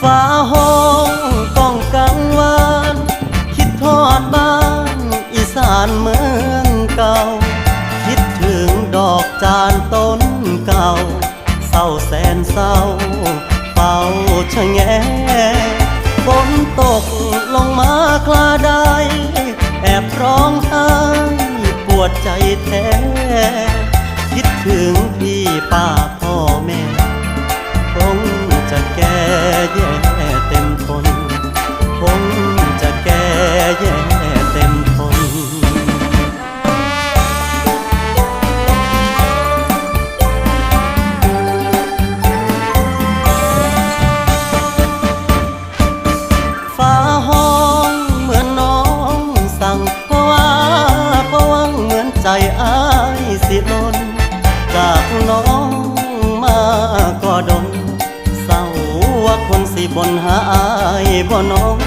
ฟ้าห้องก้องกังวานคิดทอดบ้านอีสานเมืองเก่าคิดถึงดอกจานต้นเก่าเศร้าแสนเศร้าเฝ้าชะแงฝนตกลงมาคลาใดแอบร้องไห้ปวดใจแท้คิดถึงพี่ป้าพ่อแม่คงจะแก่แย่เต็มทนคงจะแก่แย่เต็มทนฟ้าห้องเหมือนน้องสั่งเพราะว่าเหมือนใจอ้ายสิล้นจากน้องมาก็ดนเศร้าว่าคนสิบนหาอายบ่น้อง